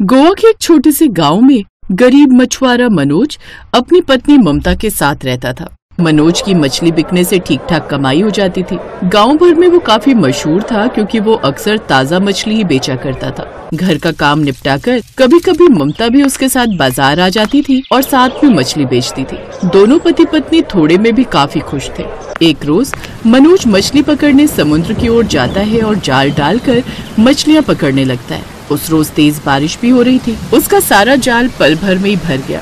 गोवा के एक छोटे से गांव में गरीब मछुआरा मनोज अपनी पत्नी ममता के साथ रहता था। मनोज की मछली बिकने से ठीक ठाक कमाई हो जाती थी। गांव भर में वो काफी मशहूर था क्योंकि वो अक्सर ताज़ा मछली ही बेचा करता था। घर का काम निपटाकर कभी कभी ममता भी उसके साथ बाजार आ जाती थी और साथ में मछली बेचती थी। दोनों पति पत्नी थोड़े में भी काफी खुश थे। एक रोज मनोज मछली पकड़ने समुद्र की ओर जाता है और जाल डालकर मछलियाँ पकड़ने लगता है। उस रोज तेज बारिश भी हो रही थी। उसका सारा जाल पल भर में ही भर गया।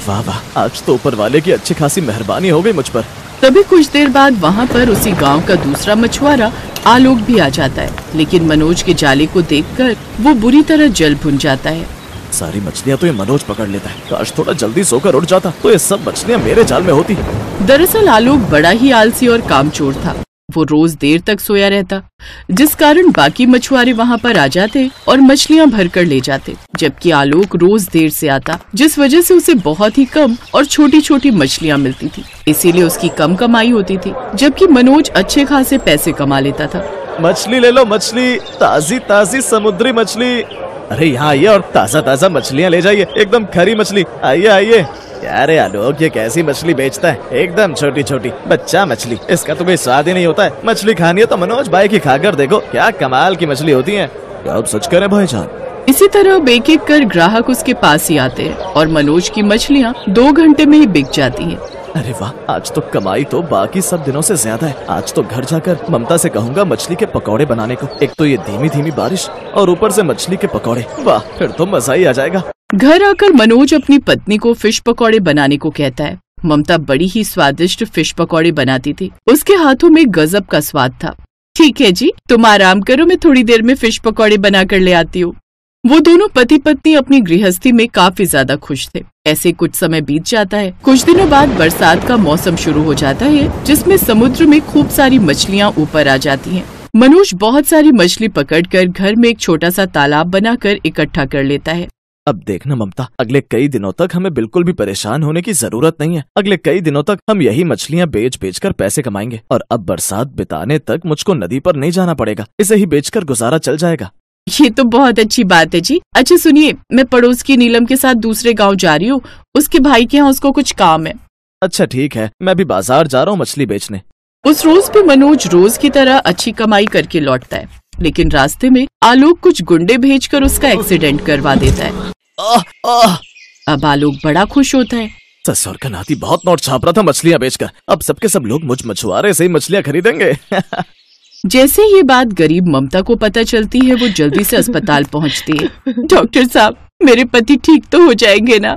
वाह वाह, आज तो ऊपर वाले की अच्छी खासी मेहरबानी हो गई मुझ पर। तभी कुछ देर बाद वहाँ पर उसी गांव का दूसरा मछुआरा आलोक भी आ जाता है, लेकिन मनोज के जाले को देखकर वो बुरी तरह जल भुन जाता है। सारी मछलियाँ तो ये मनोज पकड़ लेता है। काश थोड़ा जल्दी सोकर उठ जाता तो ये सब मछलियाँ मेरे जाल में होती। दरअसल आलोक बड़ा ही आलसी और कामचोर था। वो रोज देर तक सोया रहता, जिस कारण बाकी मछुआरे वहाँ पर आ जाते और मछलियाँ भर कर ले जाते, जबकि आलोक रोज देर से आता, जिस वजह से उसे बहुत ही कम और छोटी छोटी मछलियाँ मिलती थी। इसीलिए उसकी कम कमाई होती थी, जबकि मनोज अच्छे खासे पैसे कमा लेता था। मछली ले लो, मछली, ताजी ताजी समुद्री मछली। अरे यहाँ आइए और ताजा ताजा मछलियाँ ले जाइए, एकदम खरी मछली। आइए आइए। यार आलोक, ये कैसी मछली बेचता है? एकदम छोटी छोटी बच्चा मछली, इसका तो कोई स्वाद ही नहीं होता है। मछली खानी है तो मनोज भाई की खाकर देखो, क्या कमाल की मछली होती है। क्या आप सच कह रहे भाईजान? इसी तरह एक एक कर ग्राहक उसके पास ही आते हैं और मनोज की मछलियाँ 2 घंटे में ही बिक जाती हैं। अरे वाह, आज तो कमाई तो बाकी सब दिनों से ज्यादा है। आज तो घर जाकर ममता से कहूँगा मछली के पकौड़े बनाने को। एक तो ये धीमी धीमी बारिश और ऊपर से मछली के पकौड़े, वाह, फिर तो मजा ही आ जाएगा। घर आकर मनोज अपनी पत्नी को फिश पकौड़े बनाने को कहता है। ममता बड़ी ही स्वादिष्ट फिश पकौड़े बनाती थी। उसके हाथों में गजब का स्वाद था। ठीक है जी, तुम आराम करो, मैं थोड़ी देर में फिश पकौड़े बना कर ले आती हूँ। वो दोनों पति पत्नी अपनी गृहस्थी में काफी ज्यादा खुश थे। ऐसे कुछ समय बीत जाता है। कुछ दिनों बाद बरसात का मौसम शुरू हो जाता है, जिसमें समुद्र में खूब सारी मछलियाँ ऊपर आ जाती हैं। मनोज बहुत सारी मछली पकड़कर घर में एक छोटा सा तालाब बनाकर इकट्ठा कर लेता है। अब देखना ममता, अगले कई दिनों तक हमें बिल्कुल भी परेशान होने की जरूरत नहीं है। अगले कई दिनों तक हम यही मछलियाँ बेच कर पैसे कमाएंगे और अब बरसात बिताने तक मुझको नदी पर नहीं जाना पड़ेगा। इसे ही बेचकर गुजारा चल जाएगा। ये तो बहुत अच्छी बात है जी। अच्छा सुनिए, मैं पड़ोस की नीलम के साथ दूसरे गांव जा रही हूँ। उसके भाई के यहाँ उसको कुछ काम है। अच्छा ठीक है, मैं भी बाजार जा रहा हूँ मछली बेचने। उस रोज भी मनोज रोज की तरह अच्छी कमाई करके लौटता है, लेकिन रास्ते में आलोक कुछ गुंडे भेजकर उसका एक्सीडेंट करवा देता है। अब आलोक बड़ा खुश होता है। ससुर का नाती बहुत नोट छाप रहा था मछलियाँ बेचकर। अब सबके सब लोग मुझ मछुआरे से ही मछलियाँ खरीदेंगे। जैसे ये बात गरीब ममता को पता चलती है, वो जल्दी से अस्पताल पहुंचती है। डॉक्टर साहब, मेरे पति ठीक तो हो जाएंगे ना?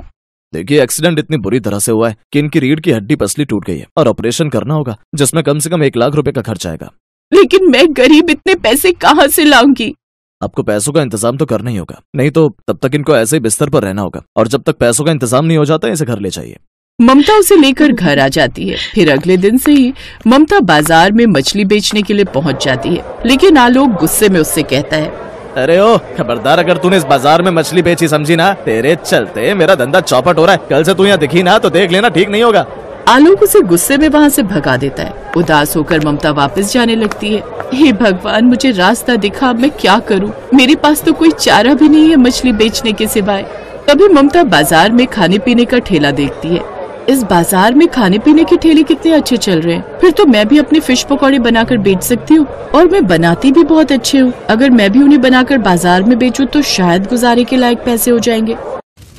देखिए, एक्सीडेंट इतनी बुरी तरह से हुआ है कि इनकी रीढ़ की हड्डी पसली टूट गई है और ऑपरेशन करना होगा, जिसमें कम से कम 1 लाख रुपए का खर्च आएगा। लेकिन मैं गरीब, इतने पैसे कहाँ से लाऊंगी? आपको पैसों का इंतजाम तो करना ही होगा, नहीं तो तब तक इनको ऐसे ही बिस्तर पर रहना होगा, और जब तक पैसों का इंतजाम नहीं हो जाता इसे घर ले जाइए। ममता उसे लेकर घर आ जाती है। फिर अगले दिन से ही ममता बाजार में मछली बेचने के लिए पहुंच जाती है, लेकिन आलोक गुस्से में उससे कहता है, अरे ओ खबरदार, अगर तूने इस बाजार में मछली बेची समझी ना, तेरे चलते मेरा धंधा चौपट हो रहा है। कल से तू यहाँ दिखी ना तो देख लेना, ठीक नहीं होगा। आलोक उसे गुस्से में वहाँ से भगा देता है। उदास होकर ममता वापस जाने लगती है। हे भगवान, मुझे रास्ता दिखा, अब मैं क्या करूँ? मेरे पास तो कोई चारा भी नहीं है मछली बेचने के सिवाय। तभी ममता बाजार में खाने पीने का ठेला देखती है। इस बाजार में खाने पीने के ठेले कितने अच्छे चल रहे हैं, फिर तो मैं भी अपने फिश पकौड़े बनाकर बेच सकती हूँ, और मैं बनाती भी बहुत अच्छे हूँ। अगर मैं भी उन्हें बनाकर बाजार में बेचूं तो शायद गुजारे के लायक पैसे हो जाएंगे।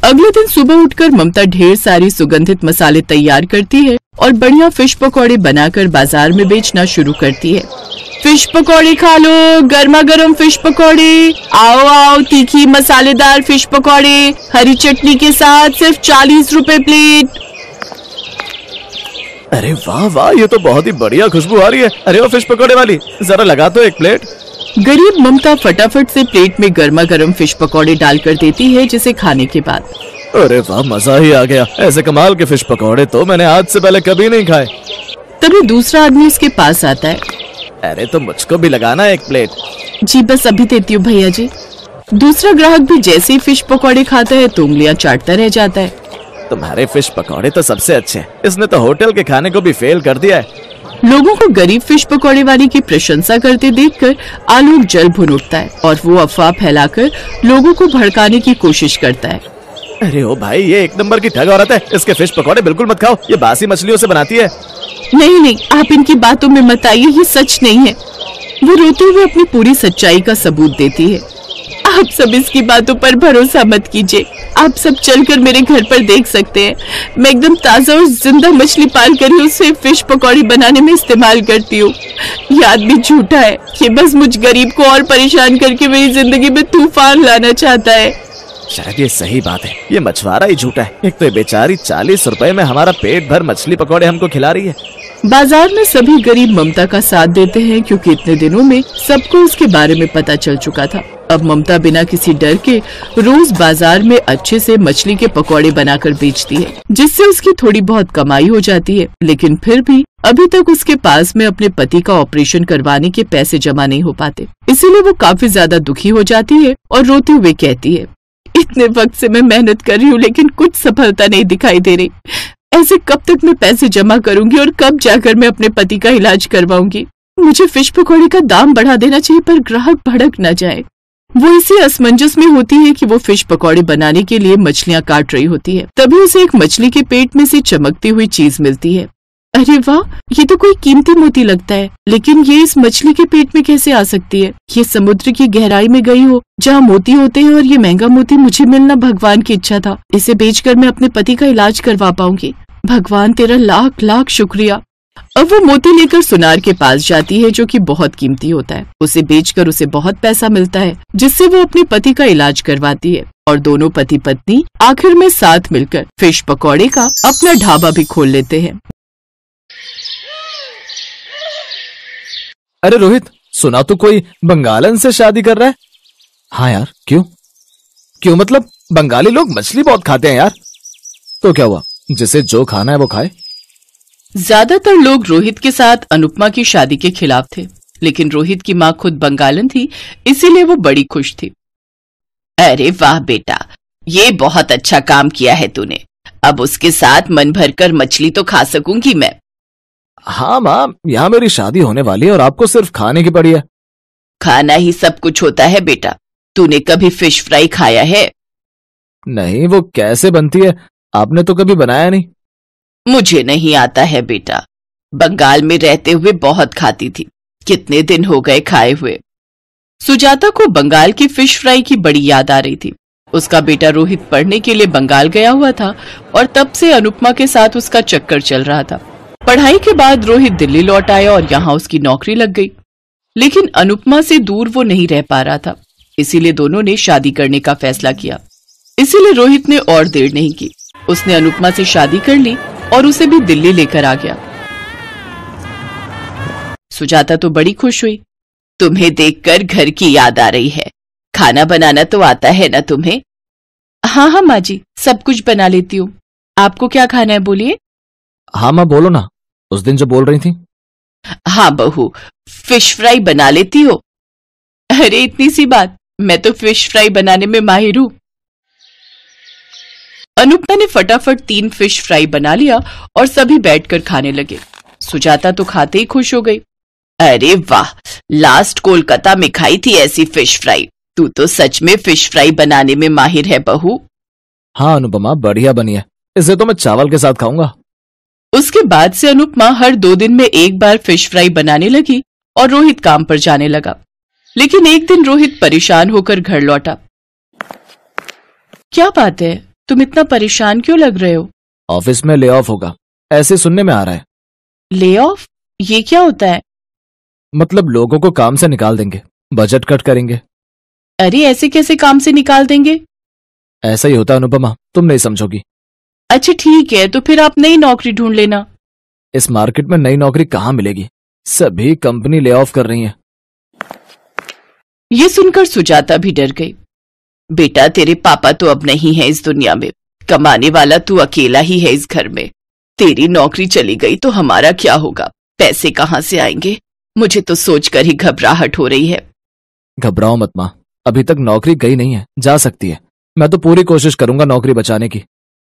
अगले दिन सुबह उठकर ममता ढेर सारी सुगंधित मसाले तैयार करती है और बढ़िया फिश पकौड़े बनाकर बाजार में बेचना शुरू करती है। फिश पकौड़े खा लो, गर्मा गर्म फिश पकौड़े, आओ आओ, तीखी मसालेदार फिश पकौड़े हरी चटनी के साथ सिर्फ 40 रुपए प्लेट। अरे वाह वाह, ये तो बहुत ही बढ़िया खुशबू आ रही है। अरे वो फिश पकौड़े वाली, जरा लगा दो 1 प्लेट। गरीब ममता फटाफट से प्लेट में गर्मा गर्म फिश पकौड़े डालकर देती है, जिसे खाने के बाद अरे वाह, मजा ही आ गया। ऐसे कमाल के फिश पकौड़े तो मैंने आज से पहले कभी नहीं खाए। तभी दूसरा आदमी उसके पास आता है। अरे तो मुझको भी लगाना 1 प्लेट। जी बस अभी देती हूँ भैया जी। दूसरा ग्राहक भी जैसे ही फिश पकौड़े खाता है तो उंगलियां चाटता रह जाता है। तुम्हारे फिश पकौड़े तो सबसे अच्छे हैं, इसने तो होटल के खाने को भी फेल कर दिया है। लोगों को गरीब फिश पकौड़े वाले की प्रशंसा करते देखकर आलोक जल भुन उठता है और वो अफवाह फैलाकर लोगों को भड़काने की कोशिश करता है। अरे ओ भाई, ये एक नंबर की ठग औरत है, इसके फिश पकौड़े बिल्कुल मत खाओ, ये बासी मछलियों से बनाती है। नहीं नहीं, आप इनकी बातों में मत आइए, ये सच नहीं है। वो रोते हुए अपनी पूरी सच्चाई का सबूत देती है। आप सब इसकी बातों पर भरोसा मत कीजिए, आप सब चलकर मेरे घर पर देख सकते हैं। मैं एकदम ताजा और जिंदा मछली पाल कर ही उसे फिश पकौड़ी बनाने में इस्तेमाल करती हूँ। ये आदमी झूठा है, ये बस मुझ गरीब को और परेशान करके मेरी जिंदगी में तूफान लाना चाहता है। शायद ये सही बात है, ये मछुआरा ही झूठा है। एक तो ये बेचारी 40 रुपए में हमारा पेट भर मछली पकौड़े हमको खिला रही है। बाजार में सभी गरीब ममता का साथ देते हैं क्योंकि इतने दिनों में सबको उसके बारे में पता चल चुका था। अब ममता बिना किसी डर के रोज बाजार में अच्छे से मछली के पकौड़े बनाकर बेचती है, जिससे उसकी थोड़ी बहुत कमाई हो जाती है। लेकिन फिर भी अभी तक उसके पास में अपने पति का ऑपरेशन करवाने के पैसे जमा नहीं हो पाते, इसीलिए वो काफी ज्यादा दुखी हो जाती है और रोते हुए कहती है, इतने वक्त से मैं मेहनत कर रही हूँ लेकिन कुछ सफलता नहीं दिखाई दे रही। ऐसे कब तक मैं पैसे जमा करूंगी और कब जाकर मैं अपने पति का इलाज करवाऊंगी। मुझे फिश पकौड़े का दाम बढ़ा देना चाहिए पर ग्राहक भड़क न जाए। वो इसी असमंजस में होती है कि वो फिश पकौड़े बनाने के लिए मछलियां काट रही होती है। तभी उसे एक मछली के पेट में से चमकती हुई चीज मिलती है। अरे वाह, ये तो कोई कीमती मोती लगता है, लेकिन ये इस मछली के पेट में कैसे आ सकती है? ये समुद्र की गहराई में गई हो जहाँ मोती होते हैं और ये महंगा मोती मुझे मिलना भगवान की इच्छा था। इसे बेचकर मैं अपने पति का इलाज करवा पाऊंगी। भगवान तेरा लाख लाख शुक्रिया। अब वो मोती लेकर सुनार के पास जाती है जो कि बहुत कीमती होता है। उसे बेचकर उसे बहुत पैसा मिलता है, जिससे वो अपने पति का इलाज करवाती है और दोनों पति पत्नी आखिर में साथ मिलकर फिश पकौड़े का अपना ढाबा भी खोल लेते हैं। अरे रोहित, सुना तू कोई बंगालन से शादी कर रहा है? हाँ यार, क्यों? क्यों मतलब बंगाली लोग मछली बहुत खाते हैं यार। तो क्या हुआ, जिसे जो खाना है वो खाए। ज्यादातर लोग रोहित के साथ अनुपमा की शादी के खिलाफ थे, लेकिन रोहित की माँ खुद बंगालन थी, इसीलिए वो बड़ी खुश थी। अरे वाह बेटा, ये बहुत अच्छा काम किया है तूने। अब उसके साथ मन भरकर मछली तो खा सकूंगी मैं। हाँ माँ, यहाँ मेरी शादी होने वाली है और आपको सिर्फ खाने की पड़ी है। खाना ही सब कुछ होता है बेटा। तूने कभी फिश फ्राई खाया है? नहीं, वो कैसे बनती है? आपने तो कभी बनाया नहीं। मुझे नहीं आता है बेटा। बंगाल में रहते हुए बहुत खाती थी, कितने दिन हो गए खाए हुए। सुजाता को बंगाल की फिश फ्राई की बड़ी याद आ रही थी। उसका बेटा रोहित पढ़ने के लिए बंगाल गया हुआ था और तब से अनुपमा के साथ उसका चक्कर चल रहा था। पढ़ाई के बाद रोहित दिल्ली लौट आया और यहाँ उसकी नौकरी लग गई, लेकिन अनुपमा से दूर वो नहीं रह पा रहा था, इसीलिए दोनों ने शादी करने का फैसला किया। इसीलिए रोहित ने और देर नहीं की, उसने अनुपमा से शादी कर ली और उसे भी दिल्ली लेकर आ गया। सुजाता तो बड़ी खुश हुई। तुम्हें देखकर घर की याद आ रही है। खाना बनाना तो आता है ना तुम्हें? हाँ हाँ माँ जी, सब कुछ बना लेती हूँ। आपको क्या खाना है बोलिए। हाँ माँ बोलो ना, उस दिन जो बोल रही थी। हाँ बहू, फिश फ्राई बना लेती हो? अरे इतनी सी बात, मैं तो फिश फ्राई बनाने में माहिर हूँ। अनुपमा ने फटाफट 3 फिश फ्राई बना लिया और सभी बैठकर खाने लगे। सुजाता तो खाते ही खुश हो गई। अरे वाह, लास्ट कोलकाता में खाई थी ऐसी फिश फ्राई। तू तो सच में फिश फ्राई बनाने में माहिर है बहू। हाँ अनुपमा, बढ़िया बनी है, इसे तो मैं चावल के साथ खाऊंगा। उसके बाद से अनुपमा हर 2 दिन में एक बार फिश फ्राई बनाने लगी और रोहित काम पर जाने लगा। लेकिन एक दिन रोहित परेशान होकर घर लौटा। क्या बात है, तुम इतना परेशान क्यों लग रहे हो? ऑफिस में ले ऑफ होगा, ऐसे सुनने में आ रहा है। Lay off? ये क्या होता है? मतलब लोगों को काम से निकाल देंगे, बजट कट करेंगे। अरे ऐसे कैसे काम से निकाल देंगे? ऐसा ही होता अनुपमा, तुम नहीं समझोगी। अच्छा ठीक है, तो फिर आप नई नौकरी ढूंढ लेना। इस मार्केट में नई नौकरी कहाँ मिलेगी, सभी कंपनी ले ऑफ कर रही है। ये सुनकर सुजाता भी डर गई। बेटा, तेरे पापा तो अब नहीं है इस दुनिया में, कमाने वाला तू अकेला ही है इस घर में। तेरी नौकरी चली गई तो हमारा क्या होगा? पैसे कहाँ से आएंगे? मुझे तो सोचकर ही घबराहट हो रही है। घबराओ मत माँ, अभी तक नौकरी गई नहीं है, जा सकती है। मैं तो पूरी कोशिश करूंगा नौकरी बचाने की।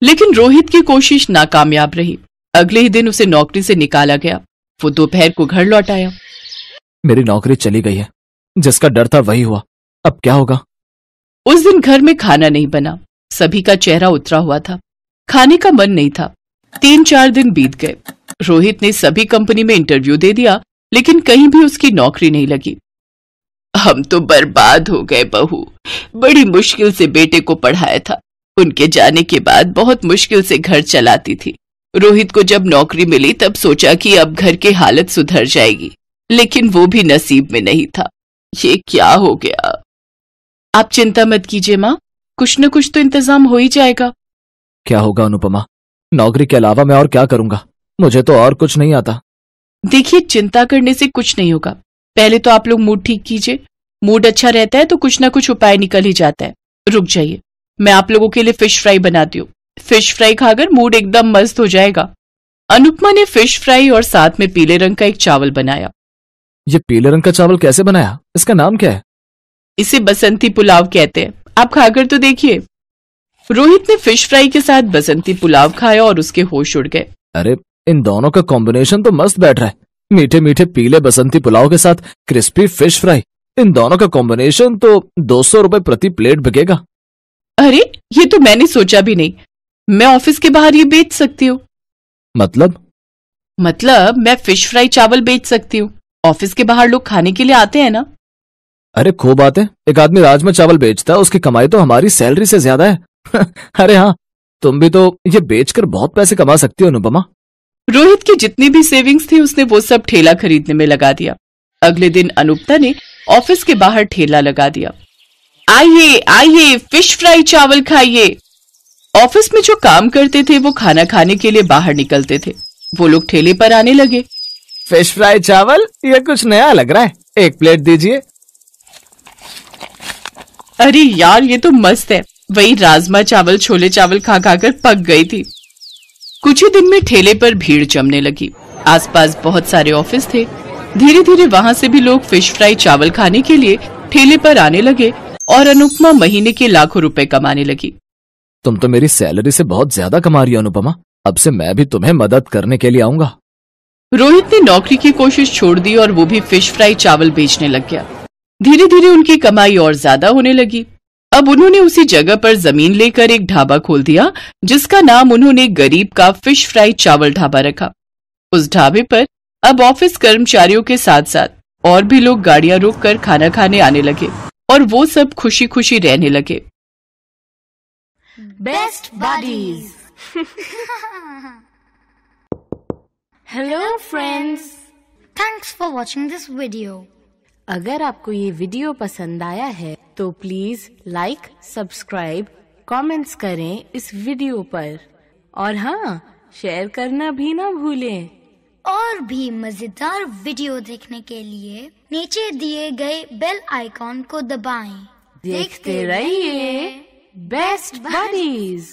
लेकिन रोहित की कोशिश नाकामयाब रही। अगले ही दिन उसे नौकरी से निकाला गया। वो दोपहर को घर लौट आया। मेरी नौकरी चली गई है, जिसका डर था वही हुआ, अब क्या होगा? उस दिन घर में खाना नहीं बना, सभी का चेहरा उतरा हुआ था, खाने का मन नहीं था। 3-4 दिन बीत गए। रोहित ने सभी कंपनी में इंटरव्यू दे दिया, लेकिन कहीं भी उसकी नौकरी नहीं लगी। हम तो बर्बाद हो गए बहू, बड़ी मुश्किल से बेटे को पढ़ाया था, उनके जाने के बाद बहुत मुश्किल से घर चलाती थी। रोहित को जब नौकरी मिली तब सोचा कि अब घर की हालत सुधर जाएगी, लेकिन वो भी नसीब में नहीं था। ये क्या हो गया? आप चिंता मत कीजिए माँ, कुछ न कुछ तो इंतजाम हो ही जाएगा। क्या होगा अनुपमा? नौकरी के अलावा मैं और क्या करूंगा? मुझे तो और कुछ नहीं आता। देखिए, चिंता करने से कुछ नहीं होगा। पहले तो आप लोग मूड ठीक कीजिए। मूड अच्छा रहता है तो कुछ ना कुछ उपाय निकल ही जाता है। रुक जाइए, मैं आप लोगों के लिए फिश फ्राई बनाती हूँ। फिश फ्राई खाकर मूड एकदम मस्त हो जाएगा। अनुपमा ने फिश फ्राई और साथ में पीले रंग का एक चावल बनाया। ये पीले रंग का चावल कैसे बनाया? इसका नाम क्या है? इसे बसंती पुलाव कहते हैं, आप खाकर तो देखिए। रोहित ने फिश फ्राई के साथ बसंती पुलाव खाया और उसके होश उड़ गए। अरे, इन दोनों का कॉम्बिनेशन तो मस्त बैठ रहा है। मीठे मीठे पीले बसंती पुलाव के साथ क्रिस्पी फिश फ्राई, इन दोनों का कॉम्बिनेशन तो 200 रुपए प्रति प्लेट बिकेगा। अरे, ये तो मैंने सोचा भी नहीं। मैं ऑफिस के बाहर ये बेच सकती हूँ। मतलब मैं फिश फ्राई चावल बेच सकती हूँ। ऑफिस के बाहर लोग खाने के लिए आते हैं ना। अरे खूब बात है, एक आदमी राजमा चावल बेचता है, उसकी कमाई तो हमारी सैलरी से ज्यादा है। अरे हाँ, तुम भी तो ये बेचकर बहुत पैसे कमा सकती हो अनुपमा। रोहित की जितनी भी सेविंग्स थी उसने वो सब ठेला खरीदने में लगा दिया। अगले दिन अनुपमा ने ऑफिस के बाहर ठेला लगा दिया। आइए आइए, फिश फ्राई चावल खाइए। ऑफिस में जो काम करते थे वो खाना खाने के लिए बाहर निकलते थे। वो लोग ठेले पर आने लगे। फिश फ्राई चावल, ये कुछ नया लग रहा है, एक प्लेट दीजिए। अरे यार, ये तो मस्त है। वही राजमा चावल छोले चावल खा खाकर पक गई थी। कुछ ही दिन में ठेले पर भीड़ जमने लगी। आसपास बहुत सारे ऑफिस थे। धीरे धीरे वहां से भी लोग फिश फ्राई चावल खाने के लिए ठेले पर आने लगे और अनुपमा महीने के लाखों रुपए कमाने लगी। तुम तो मेरी सैलरी से बहुत ज्यादा कमा रही हो अनुपमा, अब से मैं भी तुम्हें मदद करने के लिए आऊंगा। रोहित ने नौकरी की कोशिश छोड़ दी और वो भी फिश फ्राई चावल बेचने लग गया। धीरे धीरे उनकी कमाई और ज्यादा होने लगी। अब उन्होंने उसी जगह पर जमीन लेकर एक ढाबा खोल दिया, जिसका नाम उन्होंने गरीब का फिश फ्राई चावल ढाबा रखा। उस ढाबे पर अब ऑफिस कर्मचारियों के साथ साथ और भी लोग गाड़ियां रोककर खाना खाने आने लगे और वो सब खुशी खुशी रहने लगे। Best buddies. Hello friends, thanks for watching this video. अगर आपको ये वीडियो पसंद आया है तो प्लीज लाइक, सब्सक्राइब, कमेंट्स करें इस वीडियो पर और हाँ, शेयर करना भी ना भूलें। और भी मजेदार वीडियो देखने के लिए नीचे दिए गए बेल आइकॉन को दबाएं। देखते रहिए बेस्ट बडीज।